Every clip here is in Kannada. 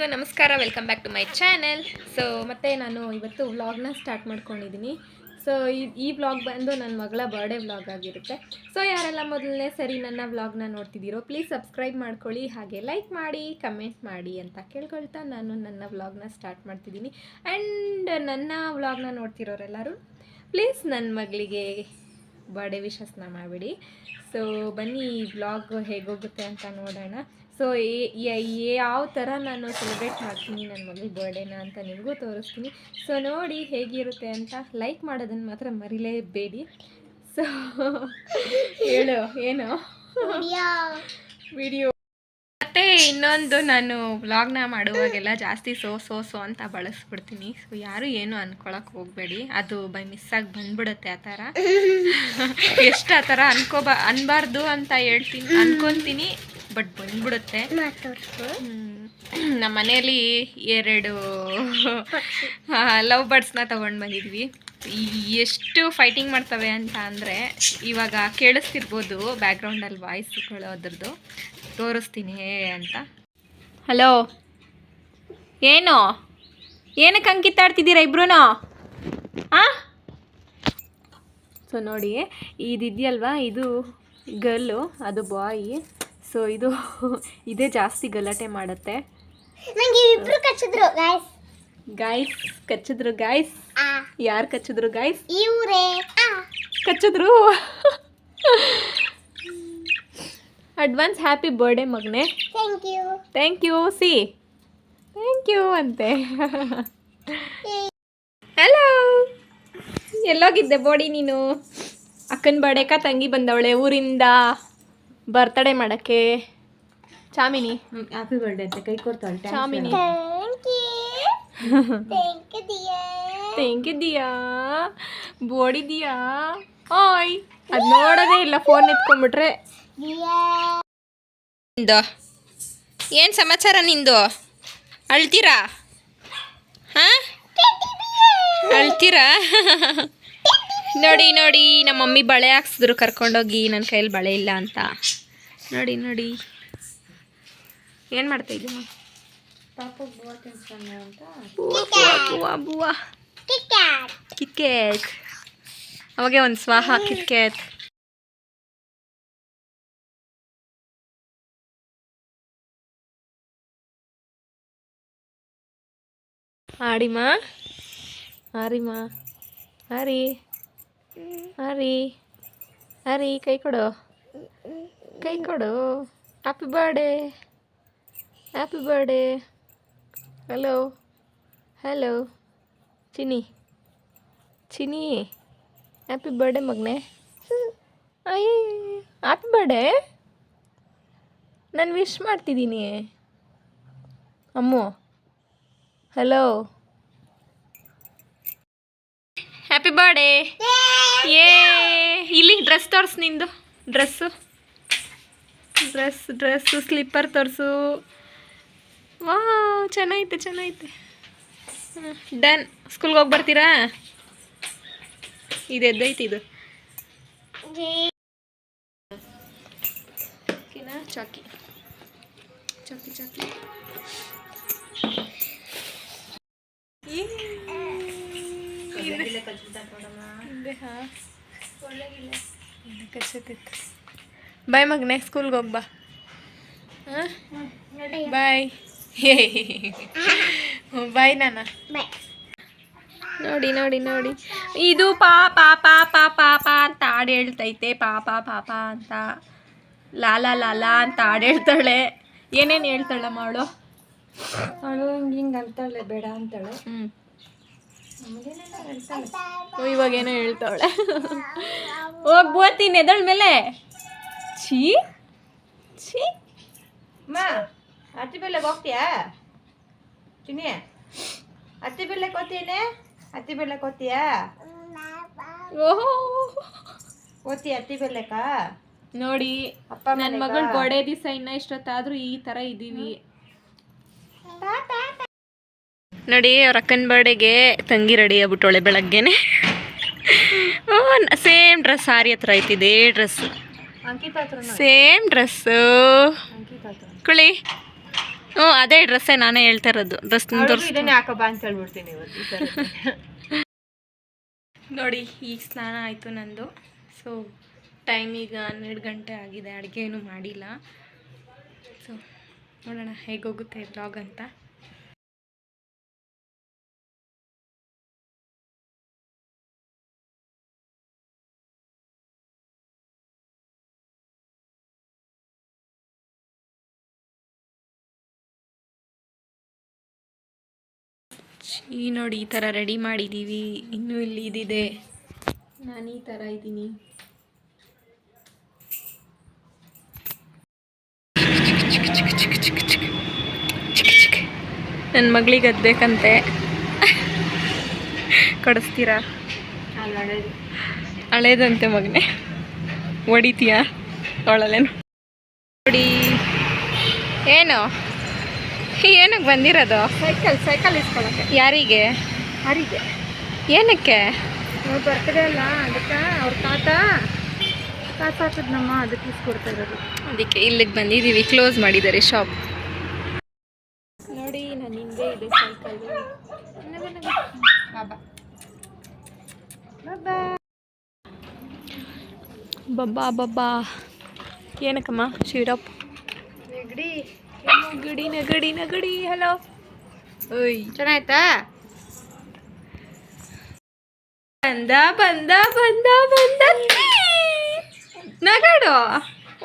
ಎಲ್ಲರಿಗೂ ನಮಸ್ಕಾರ, welcome back to my channel. So ಮತ್ತೆ ನಾನು ಇವತ್ತು ವ್ಲಾಗ್ನ ಸ್ಟಾರ್ಟ್ ಮಾಡ್ಕೊಂಡಿದ್ದೀನಿ. ಸೊ ಈ ವ್ಲಾಗ್ ಬಂದು ನನ್ನ ಮಗಳ ಬರ್ಡೇ ವ್ಲಾಗ್ ಆಗಿರುತ್ತೆ. ಸೊ ಯಾರೆಲ್ಲ ಮೊದಲನೇ ಸರಿ ನನ್ನ ವ್ಲಾಗ್ನ ನೋಡ್ತಿದ್ದೀರೋ ಪ್ಲೀಸ್ ಸಬ್ಸ್ಕ್ರೈಬ್ ಮಾಡ್ಕೊಳ್ಳಿ, ಹಾಗೆ ಲೈಕ್ ಮಾಡಿ, ಕಮೆಂಟ್ ಮಾಡಿ ಅಂತ ಕೇಳ್ಕೊಳ್ತಾ ನಾನು ನನ್ನ ವ್ಲಾಗ್ನ ಸ್ಟಾರ್ಟ್ ಮಾಡ್ತಿದ್ದೀನಿ. ಆ್ಯಂಡ್ ನನ್ನ ವ್ಲಾಗ್ನ ನೋಡ್ತಿರೋರೆಲ್ಲರೂ ಪ್ಲೀಸ್ ನನ್ನ ಮಗಳಿಗೆ ಬರ್ಡೇ ವಿಶಸ್ನ ಮಾಡಿಬಿಡಿ. ಸೊ ಬನ್ನಿ ಈ ವ್ಲಾಗ್ ಹೇಗೋಗುತ್ತೆ ಅಂತ ನೋಡೋಣ. ಸೊ ಯಾವ ಥರ ನಾನು ಸೆಲೆಬ್ರೇಟ್ ಮಾಡ್ತೀನಿ ನನ್ನ ಮಗಳ ಬರ್ಡೇನ ಅಂತ ನಿಮಗೂ ತೋರಿಸ್ತೀನಿ. ಸೊ ನೋಡಿ ಹೇಗಿರುತ್ತೆ ಅಂತ. ಲೈಕ್ ಮಾಡೋದನ್ನು ಮಾತ್ರ ಮರಿಲೇಬೇಡಿ. ಸೊ ಹೇಳು ಏನು ವಿಡಿಯೋ. ಮತ್ತು ಇನ್ನೊಂದು, ನಾನು ವ್ಲಾಗ್ನ ಮಾಡುವಾಗೆಲ್ಲ ಜಾಸ್ತಿ ಸೋ ಅಂತ ಬಳಸ್ಬಿಡ್ತೀನಿ. ಸೊ ಯಾರು ಏನು ಅನ್ಕೊಳಕ್ಕೆ ಹೋಗಬೇಡಿ, ಅದು ಬೈ ಮಿಸ್ಸಾಗಿ ಬಂದ್ಬಿಡುತ್ತೆ. ಆ ಥರ ಎಷ್ಟು ಆ ಥರ ಅನ್ಬಾರ್ದು ಅಂತ ಅನ್ಕೊತೀನಿ, ಬಟ್ ಬಂದ್ಬಿಡುತ್ತೆ. ನಮ್ಮ ಮನೆಯಲ್ಲಿ 2 ಲವ್ ಬರ್ಡ್ಸ್ನ ತೊಗೊಂಡು ಬಂದಿದ್ವಿ. ಎಷ್ಟು ಫೈಟಿಂಗ್ ಮಾಡ್ತವೆ ಅಂತ ಅಂದರೆ, ಇವಾಗ ಕೇಳಿಸ್ತಿರ್ಬೋದು ಬ್ಯಾಕ್ಗ್ರೌಂಡಲ್ಲಿ ವಾಯ್ಸ್ಗಳು, ಅದ್ರದ್ದು ತೋರಿಸ್ತೀನಿ ಅಂತ. ಹಲೋ, ಏನಕ್ಕೆ ಹಂಗೆ ಕಿತ್ತಾಡ್ತಿದ್ದೀರಾ ಇಬ್ರು? ಹಾಂ, ಸೊ ನೋಡಿ, ಇದಿದೆಯಲ್ವಾ, ಇದು ಗರ್ಲು, ಅದು ಬಾಯ್. ಸೊ ಇದೇ ಜಾಸ್ತಿ ಗಲಾಟೆ ಮಾಡುತ್ತೆ. ಗಾಯ್ಸ್ ಕಚ್ಚಿದ್ರು ಗಾಯ್ಸ್. ಯಾರು ಕಚ್ಚಿದ್ರು ಗಾಯ್ಸ್? ಕಚ್ಚಿದ್ರು. ಅಡ್ವಾನ್ಸ್ ಹ್ಯಾಪಿ ಬರ್ಡೇ ಮಗನೇ. ಥ್ಯಾಂಕ್ ಯು ಸಿ ಥ್ಯಾಂಕ್ ಯು ಅಂತೆ. ಹಲೋ, ಎಲ್ಲೋಗಿದ್ದೆ ಬೋಡಿ ನೀನು? ಅಕ್ಕನ ಬರ್ಡೇಕ ತಂಗಿ ಬಂದವಳೆ ಊರಿಂದ ಬರ್ತಡೇ ಮಾಡೋಕ್ಕೆ. ಚಾಮಿನಿ ಹ್ಯಾಪಿ ಬರ್ಡೇ ಅಂತ ಕೈ ಕೊಡ್ತಾಳೆ. Chamini thank you Diya. ಬೋಡಿ ದಿಯಾ ಓಯ್, ಅದು ನೋಡೋದೇ ಇಲ್ಲ, ಫೋನ್ ಎತ್ಕೊಂಡ್ಬಿಟ್ರೆ. ಏನು ಸಮಾಚಾರ ನಿಂದು? ಅಳ್ತೀರಾ? ಹಾಂ, ಅಳ್ತೀರಾ? ನೋಡಿ ನಮ್ಮ ಮಮ್ಮಿ ಬಳೆ ಹಾಕ್ಸಿದ್ರು ಕರ್ಕೊಂಡೋಗಿ, ನನ್ನ ಕೈಯಲ್ಲಿ ಬಳೆ ಇಲ್ಲ ಅಂತ. ನೋಡಿ ಏನು ಮಾಡ್ತಾ ಇದ್ದೀಮ್ಮ? ಬುವಾ ಕಿಟ್ಕ್ಯಾಟ್. ಅವಾಗೆ ಒಂದು ಸ್ವಾಹ ಕಿಟ್ಕ್ಯಾಟ್. ಆಡಿಮ್ಮ, ಹರಿ ಕೈ ಕೊಡು. Happy birthday. Hello Chini happy birthday ಮಗನೇ. Happy birthday. ನಾನು ವಿಶ್ ಮಾಡ್ತಿದ್ದೀನಿ ಅಮ್ಮು. Hello, happy birthday. ಇಲ್ಲಿ ಡ್ರೆಸ್ ತೋರಿಸು, ನಿಂದು ಡ್ರೆಸ್ಸು ಸ್ಲಿಪ್ಪರ್ ತೋರಿಸು. ವಾ, ಚೆನ್ನಾಗೈತೆ. ಡನ್. ಸ್ಕೂಲ್ಗೆ ಹೋಗಿ ಬರ್ತೀರಾ? ಇದು ಎದ್ದೈತಿ, ಇದು ಚಾಕಿ. ಬಾಯ್ ಮಗನೇ, ಸ್ಕೂಲ್ಗೆ ಹೋಗ್ಬಾ. ಬಾಯ್. ಬಾಯ್ ನಾನ. ನೋಡಿ ಇದು ಪಾಪ ಅಂತ ಹಾಡು ಹೇಳ್ತೈತೆ. ಪಾಪ ಅಂತ ಲಾಲ ಅಂತ ಹಾಡು ಹೇಳ್ತಾಳೆ. ಏನೇನು ಹೇಳ್ತಾಳಮ್ಮ ಅವಳು ಹಿಂಗೆ ಅಂತಾಳೆ, ಬೇಡ ಅಂತಾಳೆ. ಇವಾಗೇನೋ ಹೇಳ್ತಾವಳೆ. ಹೋಗ್ಬೋತೀನಿ ಎದಳ ಮೇಲೆ. ಛೀ ಅತ್ತಿ ಬೆಲೆಗೆ ಹೋಗ್ತೀಯಾ ಚಿನ್ನಿ? ಅತ್ತಿ ಬೆಲೆಗೆ ಹೋಗ್ತೀಯಾ? ಓಹೋ, ಓದ್ತೀಯ ಅತ್ತಿ ಬೆಲೆಕ? ನೋಡಿ, ನನ್ನ ಮಗಳ ಬರ್ಡೇ ದಿವಸ ಇನ್ನ ಇಷ್ಟೊತ್ತಾದ್ರೂ ಈ ಥರ ಇದ್ದೀವಿ. ನೋಡಿ, ಅವ್ರ ಅಕ್ಕನ ಬರ್ಡೇಗೆ ತಂಗಿ ರೆಡಿ ಆಗ್ಬಿಟ್ಟವಳೆ ಬೆಳಗ್ಗೆನೆ. ಸೇಮ್ ಡ್ರೆಸ್, ಸಾರಿ ಹತ್ರ ಐತಿದೆ ಡ್ರೆಸ್, ಸೇಮ್ ಡ್ರೆಸ್ಸು. ಕುಳಿ ಹ್ಞೂ ಅದೇ ಡ್ರೆಸ್ಸೇ ನಾನೇ ಹೇಳ್ತಾ ಇರೋದು. ಡ್ರೆಸ್ ಇದನ್ನೇ ಹಾಕಬಾ ಅಂತ ಹೇಳ್ಬಿಡ್ತೀನಿ ಇವತ್ತು ಈ ಥರ. ನೋಡಿ ಈಗ ಸ್ನಾನ ಆಯಿತು ನಂದು. ಸೊ ಟೈಮ್ ಈಗ 12 ಗಂಟೆ ಆಗಿದೆ, ಅಡುಗೆ ಏನೂ ಮಾಡಿಲ್ಲ. ಸೊ ನೋಡೋಣ ಹೇಗೋಗುತ್ತೆ ವ್ಲಾಗ್ ಅಂತ. ಈ ನೋಡಿ ಈ ಥರ ರೆಡಿ ಮಾಡಿದ್ದೀವಿ. ಇನ್ನೂ ಇಲ್ಲಿ ಇದಿದೆ, ನಾನು ಈ ಥರ ಇದ್ದೀನಿ. ನನ್ನ ಮಗಳಿಗೆ ಅದು ಬೇಕಂತೆ, ಕೊಡಿಸ್ತೀರಾ? ಹಳೇದಂತೆ ಮಗನೇ, ಹೊಡಿತೀಯಾ ಅವಳಲ್ಲೇನು? ನೋಡಿ ಏನು ಏನಕ್ಕೆ ಬಂದಿರೋದು? ಸೈಕಲ್ ಇಸ್ಕೊಳಕ್ಕೆ. ಯಾರಿಗೆ? ಯಾರಿಗೆ? ಏನಕ್ಕೆ? ನಾವು ಬರ್ತಡೇ ಅಲ್ಲ, ಅದಕ್ಕೆ ಅವ್ರ ತಾತ ಕಾಸು ಹಾಕಿದ್ನಮ್ಮ, ಅದಕ್ಕೆ ಇಸ್ಕೊಡ್ತಾ ಇರೋದು. ಅದಕ್ಕೆ ಇಲ್ಲಿಗೆ ಬಂದಿದ್ದೀವಿ. ಕ್ಲೋಸ್ ಮಾಡಿದ್ದಾರೆ ಶಾಪ್. ನೋಡಿ ನನ್ನ ಹಿಂದೆ ಇದೆ ಸೈಕಲ್. ಬಬ್ಬಾ ಬಬ್ಬಾ ಏನಕ್ಕಮ್ಮ? ಶೀಡಪ್ ನೆಗಡಿ ನೆಗಡಿ ನೆಗಡಿ. ಹಲೋ, ಓಯ್ ಚೆನ್ನಾಯ್ತಾ? ಬಂದ ಬಂದ ಬಂದ ಬಂದ ನಗಾಡು.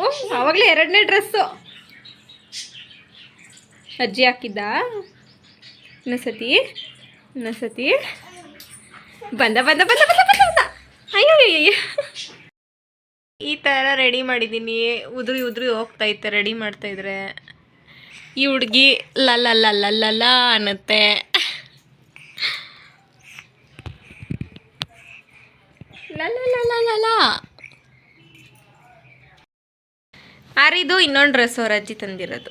ಓಹ್ ಆವಾಗಲೇ 2ನೇ ಡ್ರೆಸ್ಸು ಅಜ್ಜಿ ಹಾಕಿದ್ದ. ಇನ್ನೊಂದ್ಸತಿ ಬಂದ ಬಂದ ಬಂದ ಬಂದ ಬಂದ. ಅಯ್ಯೋ ಈ ಥರ ರೆಡಿ ಮಾಡಿದ್ದೀನಿ. ಉದುರಿ ಹೋಗ್ತಾಯಿತ್ತೆ ರೆಡಿ ಮಾಡ್ತಾಯಿದ್ರೆ. ಈ ಹುಡುಗಿ ಲಲ್ಲ ಅನ್ನತ್ತೆ. ಲಲ್ಲ ಆರಿದು ಇನ್ನೊಂದು ಡ್ರೆಸ್ ಅವ್ರ ಅಜ್ಜಿ ತಂದಿರೋದು.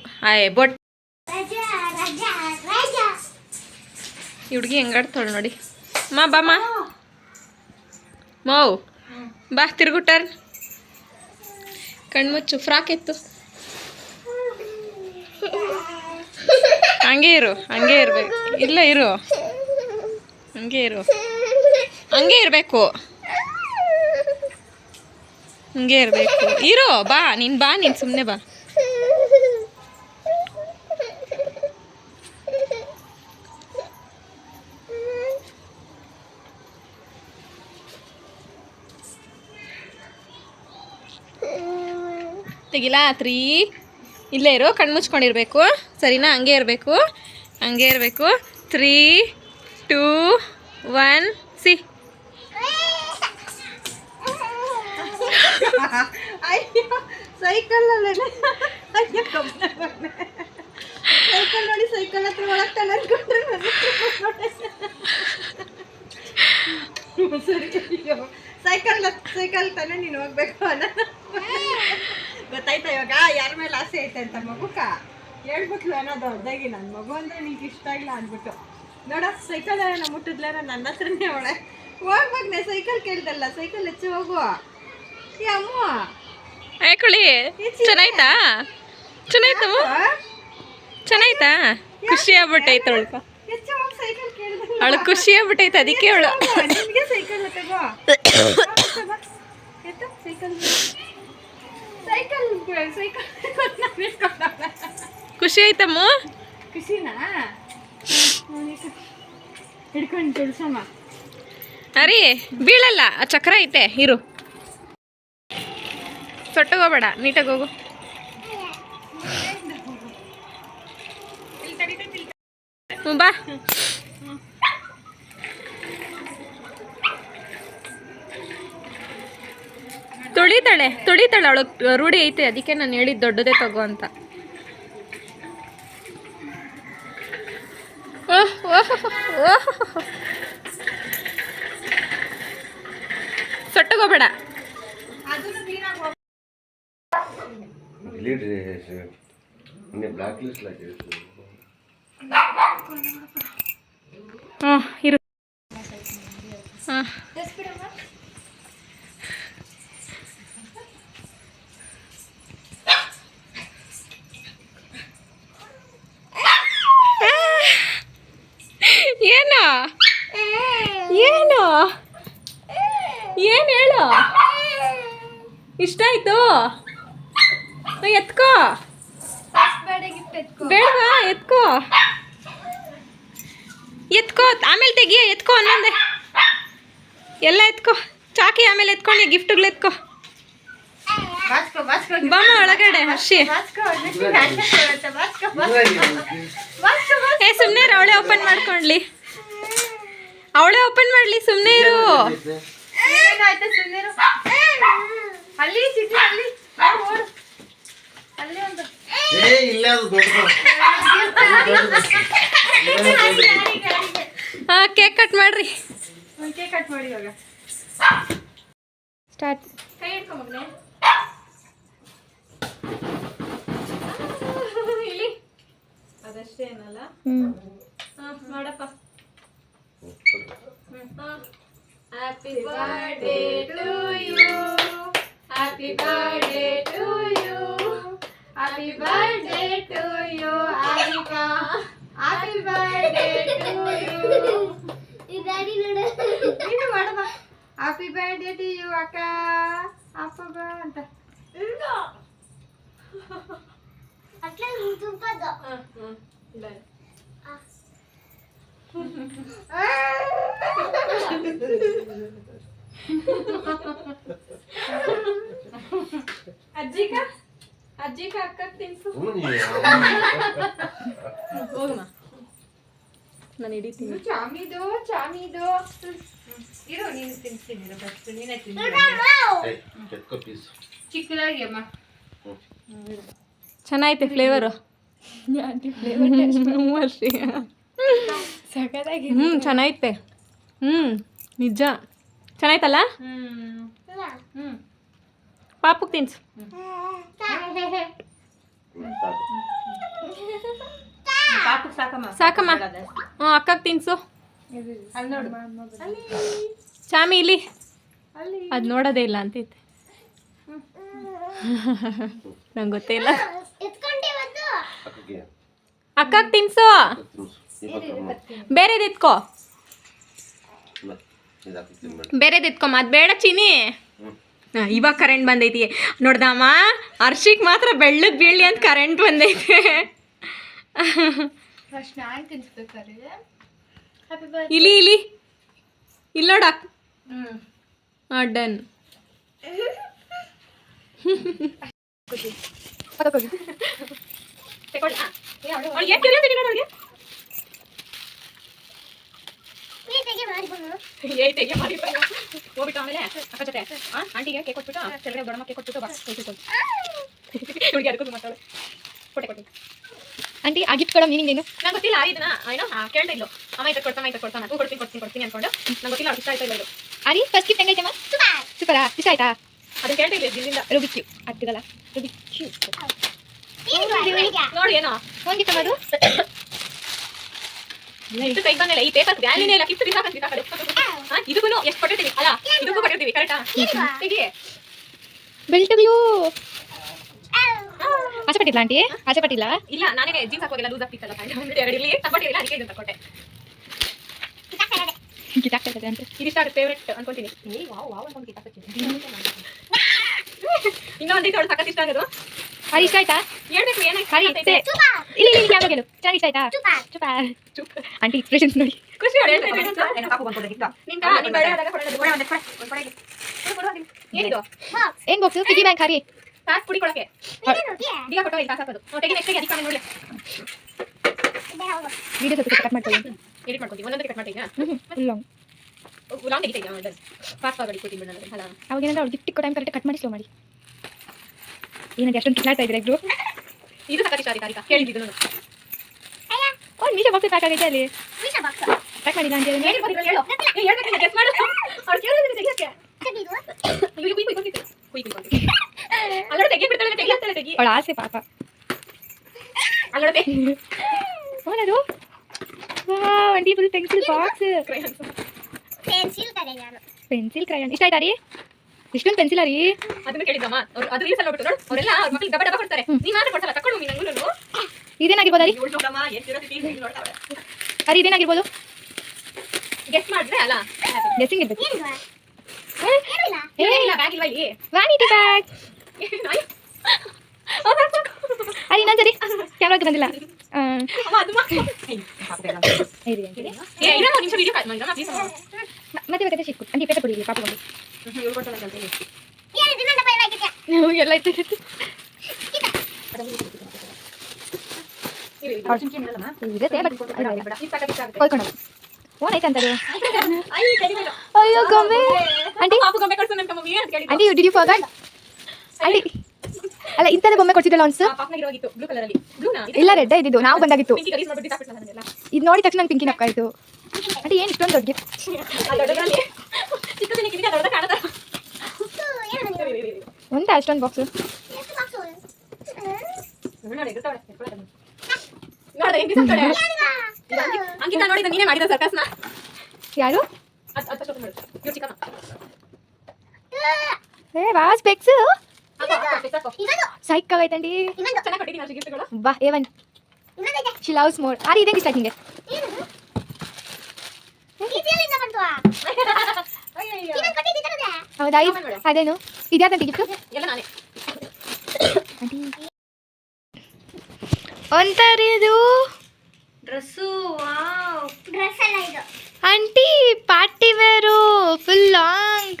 ಬೊಟ್ ಈ ಹುಡುಗಿ ಹೆಂಗಾಡ್ತಾಳೆ ನೋಡಿ. ಬಾಮ್ಮ ಮೌ ಬಾ, ತಿರುಗುಟ್ಟಾರ ಕಣ್ಮುಚ್ಚು. ಫ್ರಾಕ್ ಎತ್ತು. ಹಂಗೆ ಇರ್ಬೇಕು. ಇಲ್ಲ ಇರು, ಹಂಗೆ ಇರಬೇಕು. ಇರೋ ಬಾ ನೀನು ಸುಮ್ಮನೆ ಬಾ. ತೆಗಿಲ 3 ಇಲ್ಲೇ ಇರು, ಕಣ್ಣು ಮುಚ್ಕೊಂಡಿರ್ಬೇಕು ಸರಿನಾ? ಹಂಗೆ ಇರಬೇಕು 3 2 1 ಸಿ. ಸೈಕಲ್ ನೋಡಿ, ಸೈಕಲ್ ಹತ್ರ ಒಳಗೆ ತಾನೆ ಅನ್ಕೊಂಡ್ರೆ ಸೈಕಲ್ ತಾನೆ ನೀನು ಹೋಗ್ಬೇಕು ಅನ್ನ ಗೊತ್ತಾಯ್ತಾ? ಇವಾಗ ಯಾರ ಮೇಲೆ ಆಸೆ ಐತೆ ಅಂತ ಮಗುಕ ಹೇಳ್ಬಿಟ್ಲು ಏನೋ ದೊಡ್ಡದಾಗಿ. ನನ್ನ ಮಗು ಅಂದರೆ ನಿಂಗೆ ಇಷ್ಟ ಇಲ್ಲ ಅಂದ್ಬಿಟ್ಟು ನೋಡ, ಸೈಕಲ್ ಎಲ್ಲ ಮುಟ್ಟಿದ್ಲಾರ ನನ್ನ ಹತ್ರನೇ ಅವಳೆ. ಹೋಗ್ಬೇಕನೆ ಸೈಕಲ್ ಕೇಳ್ದಲ್ಲ, ಸೈಕಲ್ ಹೆಚ್ಚು ಹೋಗುವ. ಅಮ್ಮ ಆಯ್ಕೊಳ್ಳಿ. ಚೆನ್ನಾಯ್ತಾ? ಖುಷಿ ಆಗ್ಬಿಟ್ಟೈತೆ ಅವಳು. ಸೈಕಲ್ ಕೇಳ್ದ ಅವಳು ಖುಷಿ ಆಗ್ಬಿಟ್ಟೈತೆ, ಅದಕ್ಕೆ ಅವಳು ನಿಮಗೆ ಸೈಕಲ್ ತಗೋ. ಖುಷಿ ಆಯ್ತಮ್ಮ? ಖುಷಿನಾ? ಹಿಡ್ಕೊಂಡು ತುಳ್ಸಮ್ಮ. ಅರಿ ಬೀಳಲ್ಲ, ಆ ಚಕ್ರ ಐತೆ, ಇರು. ಸೊಟ್ಟಗೋಗ್ಬೇಡ, ನೀಟಾಗಿ ಹೋಗು. ಬಾ. ತುಳಿತಾಳೆ ಅವಳು ರೂಢಿ ಐತೆ, ಅದಕ್ಕೆ ನಾನು ಹೇಳಿದ್ದು ದೊಡ್ಡದೇ ತಗೋ ಅಂತ. ಸೊಟ್ಟಗೋಗ್ಬೇಡ. ಇರು. ಇಷ್ಟ ಆಯ್ತು ಎತ್ಕೋ ಬೇಡವಾ ಎತ್ಕೋ ಎತ್ಕೋ ಆಮೇಲೆ ತೆಗಿಯ ಎತ್ಕೋ ಅನ್ನೊಂದೆ ಎಲ್ಲ ಎತ್ಕೋ ಚಾಕಿ ಆಮೇಲೆ ಎತ್ಕೊಂಡು ಗಿಫ್ಟ್ಗಳು ಎತ್ಕೋ ಬಾಮ ಒಳಗಡೆ ಹರ್ಷಿ ಏ ಸುಮ್ಮನೆ ಅವಳೇ ಓಪನ್ ಮಾಡ್ಕೊಂಡ್ಲಿ ಅವಳೇ ಓಪನ್ ಮಾಡ್ಲಿ ಸುಮ್ಮನೆ ಇರು ಅಲ್ಲಿ ಅಲ್ಲಿ ಒಂದು ಹಾಂ ಕೇಕ್ ಕಟ್ ಮಾಡ್ರಿ ಕೇಕ್ ಕಟ್ ಮಾಡಿ ಇವಾಗ ಸ್ಟಾರ್ಟ್ ಕೈ ಹಿಡ್ಕೊಂಬಗ್ನೆ ಇಲ್ಲಿ ಅದಷ್ಟೇ ಏನಲ್ಲ ಮಾಡಪ್ಪ happy birthday to you happy birthday to you happy birthday to you ಆರಿಕಾ ಹ್ಯಾಪಿ ಬರ್ಡೇ ಟು ಯು ನೀನು ಮಾಡಮ್ಮ ಹ್ಯಾಪಿ ಬರ್ಡೇ ಟು ಯು ಅಕ್ಕ ಅಪ್ಪ ಬಾ ಅಂತ ಅಜ್ಜಿಗ ಅಕ್ಕ ತಿನ್ಸು ಹೋಗಮ್ಮ ನಾನು ಹಿಡಿತೀನಿ ಚಾಮಿದು ಇರು ನೀನು ತಿನ್ಸ್ತೀನಿ ಫಸ್ಟ್ ನೀನೇ ತಿನ್ನು ಚಿಕ್ಕದಾಗಿ ಅಮ್ಮ ಚೆನ್ನಾಗೈತೆ ಫ್ಲೇವರು ಸಖತ್ತಾಗಿ ಚೆನ್ನಾಗೈತೆ ನಿಜ ಚೆನ್ನಾಯ್ತಲ್ಲ ಪಾಪಕ್ಕೆ ತಿನ್ಸು ಪಾಪಕ್ಕೆ ಸಾಕಮ್ಮ ಸಾಕಮ್ಮ ಹ್ಞೂ ಅಕ್ಕಗೆ ತಿನ್ಸು ಅಲ್ಲಿ ನೋಡು ಚಾಮಿ ಇಲ್ಲಿ ಅಲ್ಲಿ ಅದು ನೋಡೋದೇ ಇಲ್ಲ ಅಂತೈತೆ ನಂಗೆ ಗೊತ್ತೇ ಇಲ್ಲ ಅಕ್ಕಗೆ ತಿನ್ಸು ಬೇರೆದು ಎತ್ಕೋ ಬೇರೆದು ಅದು ಬೇಡ ಚೀನಿ ಇವಾಗ ಕರೆಂಟ್ ಬಂದೈತಿ ನೋಡ್ದಮ್ಮ ಹರ್ಷಿಗೆ ಮಾತ್ರ ಬೆಳ್ಳಗೆ ಬೀಳಲಿ ಅಂತ ಕರೆಂಟ್ ಬಂದೈತೆ ಫಸ್ಟ್ ನಾನು ತಿನ್ಸ್ಬೇಕಾದ್ರೆ ಇಲ್ಲಿ ಇಲ್ಲಿ ನೋಡ ಡನ್ ಹೋಗ್ಬಿಟ್ಟು ಆಮೇಲೆ ಅಕ್ಕ ಜೊತೆ ಆಂಟಿಗೆ ಕೇಕ್ ಕೊಟ್ಬಿಟ್ಟು ಕೆಳಗಡೆ ದೊಡ್ಡಮ್ಮ ಕೇಕ್ ಕೊಟ್ಬಿಟ್ಟು ಬಾ ಹುಡುಗಿ ಅದಕ್ಕೂ ಮಾತಾಡು ಕೊಟ್ಟೆ ಆಂಟಿ ಆ ಗಿಫ್ಟ್ ಕೊಡೋ ಮೀನಿಂಗ್ ಏನು ನಂಗೆ ಗೊತ್ತಿಲ್ಲ ಇದನ್ನ ಏನೋ ಕೇಳ್ತಾ ಇದ್ಲು ಅಮ್ಮ ಇದು ಕೊಡ್ತಾನೆ ಅದು ಕೊಡ್ತೀನಿ ಅನ್ಕೊಂಡು ನಂಗೆ ಗೊತ್ತಿಲ್ಲ ಅವ್ರು ಇಷ್ಟ ಆಯ್ತಾ ಇಲ್ಲ ಅರಿ ಫಸ್ಟ್ ಗಿಫ್ಟ್ ಹೆಂಗೈತಮ್ಮ ಸೂಪರಾ ಇಷ್ಟ ಆಯ್ತಾ ಅದನ್ನ ಕೇಳ್ತಾ ಇದ್ದೆ ದಿನದಿಂದ ರುಬಿಕ್ಯೂ ಆಗ್ತಿದಲ್ಲ ರುಬಿಕ್ಯೂ ನೋಡಿ ಏನೋ ಒಂದು ಗಿಫ್ಟ್ ಮಾಡು ಇದು ಕೈ ಬಂದಿಲ್ಲ ಈ ಪೇಪರ್ ವ್ಯಾಲ್ಯೂನೇ ಇಲ್ಲ ಕಿತ್ತು ಬಿಸಾಕಂತ ಇದಕ್ಕೂ ಎಷ್ಟು ಕೊಟ್ಟಿರ್ತೀವಿ ಅಲ್ಲ ಇದಕ್ಕೂ ಕೊಟ್ಟಿರ್ತೀವಿ ಕರೆಕ್ಟಾ ಹೇಗೆ ಬೆಲ್ಟ್ಗಳು ಆಸೆ ಪಟ್ಟಿಲ್ಲ ಆಂಟಿ ಆಸೆ ಪಟ್ಟಿಲ್ಲ ಇಲ್ಲ ನಾನೇ ಜೀನ್ಸ್ ಹಾಕೋಗಿಲ್ಲ ಲೂಸ್ ಆಗ್ತಿತ್ತಲ್ಲ ಎರಡು ಇಲ್ಲಿ ತಗೊಟ್ಟಿಲ್ಲ ಅದಕ್ಕೆ ಇದನ್ನು ತಗೊಟ್ಟೆ ಕಿತ್ತಾಗ್ತಾ ಇರ್ತದೆ ಅಂತ ಇದಿಷ್ಟ ಆಗುತ್ತೆ ಫೇವ್ರೆಟ್ ಅನ್ಕೊಂತೀನಿ ವಾವ್ ಅನ್ಕೊಂಡು ಕಿತ್ತಾಗ್ತೀನಿ ಇನ್ನೊಂದು ಅವಳು ಸಖತ್ ಇಷ್ಟ ಆಗೋದು ಅದು ಇಷ್ಟ ಆಯ್ತಾ ಹೇಳ್ಬೇಕು ಏನಾಯ್ತು ಇಲ್ಲಿ ಇಲ್ಲಿ ಕ್ಯಾಮ್ರಾ ಗೆಲು ಚೆನ್ನಾಗಿ ಇಷ್ಟ ಆಯ್ತಾ ಚುಪ್ ಆಂಟಿ ಎಕ್ಸ್ಪ್ರೆಷನ್ಸ್ ನೋಡಿ ಖುಷಿ ಏನಿದು ಏನ್ ಬಾಕ್ಸು ಪಿಗಿ ಬ್ಯಾಂಕ್ ಹಾರಿ ಕಾಸು ಪುಡಿ ಕೊಡಕ್ಕೆ ಈಗ ಕೊಟ್ಟೋ ಇಲ್ಲಿ ಕಾಸು ಹಾಕೋದು ತೆಗಿ ನೆಕ್ಸ್ಟ್ ಅದಕ್ಕೆ ನೋಡಿ ವಿಡಿಯೋ ಸ್ವಲ್ಪ ಕಟ್ ಮಾಡ್ಕೊಳ್ಳಿ ಎಡಿಟ್ ಮಾಡ್ಕೊತೀವಿ ಒಂದೊಂದು ಕಟ್ ಮಾಡ್ತೀವಿ ಲಾಂಗ್ ತೆಗಿತಾ ಇದ್ದೆ ಫಾಸ್ಟ್ ಫಾರ್ವರ್ಡ್ ಕೊಡ್ತೀನಿ ಬಿಡೋಣ ಅಲ್ಲ ಅವಾಗ ಏನಾದ್ರು ಅವ್ರು ಗಿಫ್ಟ್ ಟೈಮ್ ಕರೆಕ್ಟ್ ಕಟ್ ಮಾಡಿ ಸ್ಲೋ ಮಾಡಿ ಏನಂತ ಅಷ್ಟೊಂದು ಕಿತ್ಲಾಡ್ತಾ ಇದ್ರೆ ಇಬ್ರು ಇದು ಸಖತ್ ಇಷ್ಟ ಆಗಿ ಕೇಳಿದ್ದು ನಾನು ಓ ಮೀಶೋ ಬಾಕ್ಸ್ ಪ್ಯಾಕ್ ಆಗೈತೆ ಅಲ್ಲಿ ಪ್ಯಾಕ್ ಮಾಡಿಲ್ಲ ಅಂತ ಹೇಳಿ ಅವಳ ಆಸೆ ಪಾಪ ಅವನದು ಒಂಟಿ full pencil box pencil crayon ಇಷ್ಟ ಆಯ್ತಾ ರೀ ಇಷ್ಟೊಂದು ಪೆನ್ಸಿಲ್ ರೀ ಅದನ್ನ ಕೇಳಿದಮ್ಮ ಅದು ರೀಲ್ಸ್ ಅಲ್ಲಿ ನೋಡ್ಬಿಟ್ಟು ಅವರೆಲ್ಲ ಅವ್ರ ಮಕ್ಕಳಿಗೆ ಡಬ್ಬ ಡಬ್ಬ ಕೊಡ್ತಾರೆ ನೀ ಮಾತ್ರ ಕೊಡ್ಸಲ್ಲ ತಕೊಂಡು ನಂಗೂ ಇದೇನಾಗಿರ್ಬೋದು ರೀ ಅರಿ ಇದೇನಾಗಿರ್ಬೋದು ಗೆಸ್ ಮಾಡಿದ್ರೆ ಅಲ್ಲ ಗೆಸ್ಸಿಂಗ್ ಇರ್ಬೇಕು ವ್ಯಾನಿಟಿ ಬ್ಯಾಗ್. ಅದು ಇನ್ನೊಂದ್ಸರಿ ಕ್ಯಾಮ್ರಾಗೆ ಬಂದಿಲ್ಲ. ಮತ್ತೆ ಬೇಕಾದ್ರೆ ಸಿಕ್ಕು ಅಂಟಿ ಪೇಪರ್ ಕೊಡಿ ಪಾಪ ಬಂದು ಎಲ್ಲ ಇತ್ತು. ಫೋನ್ ಐತೆ ಅಂತದು. ಅಯ್ಯೋ ಗೊಂಬೆ aunty aunty did you forgot aunty? ಅಲ್ಲ ಇಂಥದ್ದು ಬೊಮ್ಮೆ ಕೊಡ್ತಿದ್ದಲ್ಲ ಅನ್ಸು. ಇಲ್ಲ ರೆಡ್ ಇದ್ದಿದ್ದು ನಾವು ಬಂದಾಗಿತ್ತು. ಇದು ನೋಡಿ ತಕ್ಷಣ ನಂಗೆ ಪಿಂಕಿ ನಕ್ಕ ಆಯ್ತು. ಆಂಟಿ ಏನು ಇಷ್ಟೊಂದು ದೊಡ್ಡ ಗಿಫ್ಟ್? ಒಂದೇ ಅಷ್ಟೊಂದು ಬಾಕ್ಸು. ಯಾರು ಏ ವಾ ಸ್ಪೆಕ್ಸ್ ಸೈಕ್ ಆಗೈತಂಡಿ. ಬಾ ಏವನ್ ಶಿ ಲವ್ಸ್ ಮೋರ್. ಆರಿ ಇದೇನು ಇಷ್ಟ ಆಯ್ತು ನಿಂಗೆ? ಹೌದಾ ಅದೇನು ಇದ್ಯಾತಂಟಿ ಗಿಫ್ಟ್? ಒಂಥರ ಇದು dress aunty party wear full long.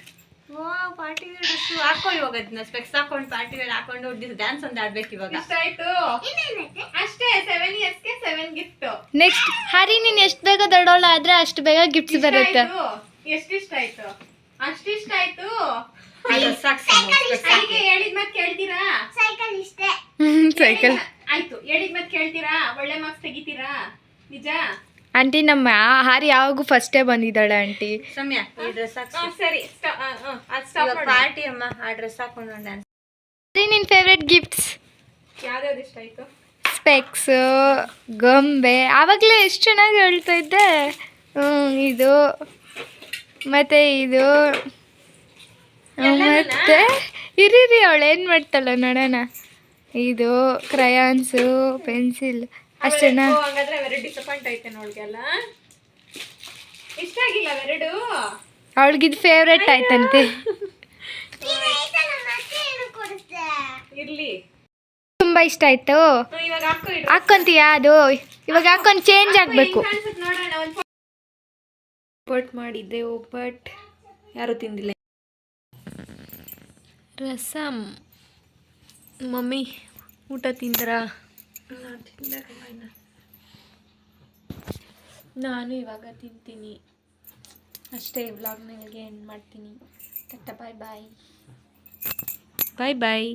Party wear dress ಹಾಕೋ ಇವಾಗ. ಅದನ್ನ ಸ್ಪೆಕ್ಸ್ ಹಾಕೊಂಡು ಪಾರ್ಟಿ ವೇರ್ ಹಾಕೊಂಡು ಡ್ಯಾನ್ಸ್ ಒಂದು ಆಡ್ಬೇಕು ಇವಾಗ. ಅಷ್ಟೇ 7 ಇಯರ್ಸ್ಗೆ 7 ಗಿಫ್ಟ್. ನೆಕ್ಸ್ಟ್ ಹರಿ ನೀನು ಎಷ್ಟು ಬೇಗ ದೊಡ್ಡೋಳ ಆದ್ರೆ ಅಷ್ಟು ಬೇಗ ಗಿಫ್ಟ್ಸ್ ಬರುತ್ತೆ. ಎಷ್ಟಿಷ್ಟ ಆಯ್ತು? ಅಷ್ಟಿಷ್ಟ ಆಯ್ತು. ಹೇಳಿದ ಮತ್ತೆ ಕೇಳ್ತೀರಾ? ಸೈಕಲ್ ಆಯ್ತು ಹೇಳಿದ ಮತ್ತೆ ಕೇಳ್ತೀರಾ? ಒಳ್ಳೆ ಮಾರ್ಕ್ಸ್ ತೆಗಿತೀರಾ? ನಿಜ ಆಂಟಿ ನಮ್ಮ ಹಾರಿ ಯಾವಾಗೂ ಫಸ್ಟೇ ಬಂದಿದ್ದಾಳೆ ಆಂಟಿ. ಸೌಮ್ಯ ಈ ಡ್ರೆಸ್ ಹಾಕಿ. ಸರಿ ಪಾರ್ಟಿ ಅಮ್ಮ ಆ ಡ್ರೆಸ್ ಹಾಕೊಂಡು ಡ್ಯಾನ್ಸ್. ನಿನ್ನ ಫೇವ್ರೆಟ್ ಗಿಫ್ಟ್ಸ್ ಯಾವ್ದಾವ್ದು ಇಷ್ಟ ಆಯ್ತು? ಸ್ಪೆಕ್ಸ್ ಗೊಂಬೆ ಆವಾಗಲೇ ಎಷ್ಟು ಚೆನ್ನಾಗಿ ಹೇಳ್ತಾ ಇದ್ದೆ. ಇದು ಮತ್ತೆ ಇದು ಮತ್ತೆ ಇರಿ ಅವಳು ಏನು ಮಾಡ್ತಾಳೆ ನೋಡೋಣ. ಇದು ಕ್ರಯಾನ್ಸು ಪೆನ್ಸಿಲ್ ಅಷ್ಟೇನಾ? ಹಾಗಾದ್ರೆ ವೆರಡು ಡಿಸಪಾಯಿಂಟ್ ಐತೆ ನೋಡ್ಗೆಲ್ಲ. ಇಷ್ಟ ಆಗಿಲ್ಲ ವೆರಡು? ಅವಳಿಗಿದು ಫೇವ್ರೆಟ್ ಆಯ್ತಂತೆ. ಇರ್ಲಿ ತುಂಬಾ ಇಷ್ಟ ಆಯ್ತು. ಇವಾಗ ಹಾಕೊಂತೀಯಾ? ಅದು ಇವಾಗ ಹಾಕೊಂಡು ಚೇಂಜ್ ಆಗಬೇಕು. ಒಬ್ಬಟ್ಟು ಮಾಡಿದ್ದೆ. ಒಬ್ಬಟ್ಟು ಯಾರು ತಿಂದಿಲ್ಲ. ರಸಮ್ ಮಮ್ಮಿ ಊಟ ತಿಂದ್ರಾ? ನಾನು ಇವಾಗ ತಿಂತೀನಿ ಅಷ್ಟೇ. ವ್ಲಾಗ್ನ ಇಲ್ಲಿಗೆ ಎಂಡ್ ಮಾಡ್ತೀನಿ. ಬಾಯ್ ಬಾಯ್.